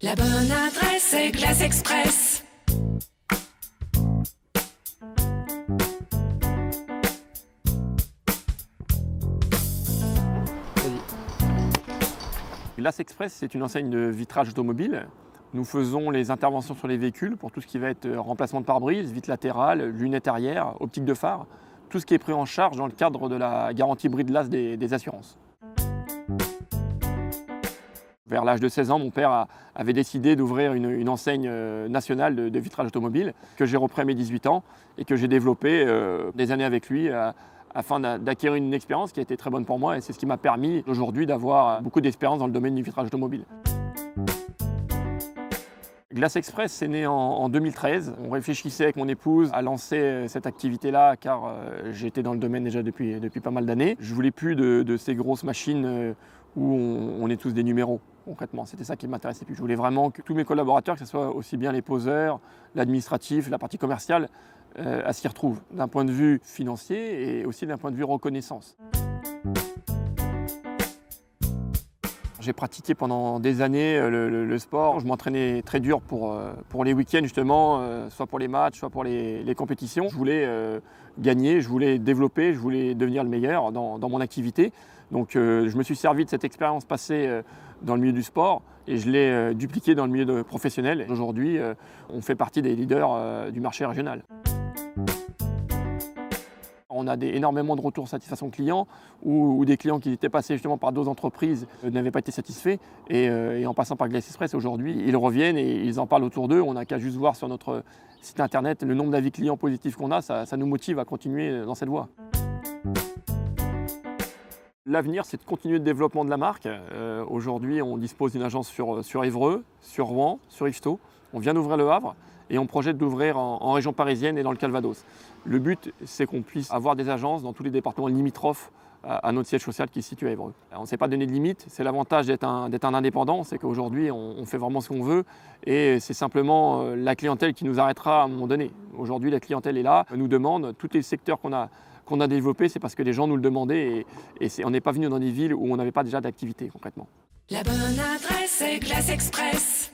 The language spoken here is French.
La bonne adresse, c'est Glace Express. Glace Express, c'est une enseigne de vitrage automobile. Nous faisons les interventions sur les véhicules pour tout ce qui va être remplacement de pare-brise, vitres latérales, lunettes arrière, optique de phare, tout ce qui est pris en charge dans le cadre de la garantie bris-de-glace des assurances. Vers l'âge de 16 ans, mon père avait décidé d'ouvrir une enseigne nationale de vitrage automobile que j'ai repris à mes 18 ans et que j'ai développé des années avec lui afin d'acquérir une expérience qui a été très bonne pour moi, et c'est ce qui m'a permis aujourd'hui d'avoir beaucoup d'expérience dans le domaine du vitrage automobile. Glace Express, c'est né en 2013. On réfléchissait avec mon épouse à lancer cette activité-là car j'étais dans le domaine déjà depuis pas mal d'années. Je voulais plus de ces grosses machines où on est tous des numéros, concrètement. C'était ça qui m'intéressait plus. Je voulais vraiment que tous mes collaborateurs, que ce soit aussi bien les poseurs, l'administratif, la partie commerciale, s'y retrouvent, d'un point de vue financier et aussi d'un point de vue reconnaissance. J'ai pratiqué pendant des années le sport. Je m'entraînais très dur pour les week-ends justement, soit pour les matchs, soit pour les compétitions. Je voulais gagner, je voulais développer, je voulais devenir le meilleur dans mon activité. Donc je me suis servi de cette expérience passée dans le milieu du sport et je l'ai dupliquée dans le milieu professionnel. Aujourd'hui, on fait partie des leaders du marché régional. On a énormément de retours satisfaction client ou des clients qui étaient passés justement par d'autres entreprises n'avaient pas été satisfaits et en passant par Glace Express aujourd'hui, ils reviennent et ils en parlent autour d'eux. On n'a qu'à juste voir sur notre site internet le nombre d'avis clients positifs qu'on a, ça nous motive à continuer dans cette voie. L'avenir, c'est de continuer le développement de la marque. Aujourd'hui, on dispose d'une agence sur Évreux, sur Rouen, sur Yvetot. On vient d'ouvrir le Havre et on projette d'ouvrir en région parisienne et dans le Calvados. Le but, c'est qu'on puisse avoir des agences dans tous les départements limitrophes à notre siège social qui est situé à Évreux. On ne s'est pas donné de limite, c'est l'avantage d'être un indépendant, c'est qu'aujourd'hui, on fait vraiment ce qu'on veut et c'est simplement la clientèle qui nous arrêtera à un moment donné. Aujourd'hui, la clientèle est là, nous demande, tous les secteurs qu'on a développés, c'est parce que les gens nous le demandaient et on n'est pas venu dans des villes où on n'avait pas déjà d'activité concrètement. La bonne adresse, c'est Glace Express.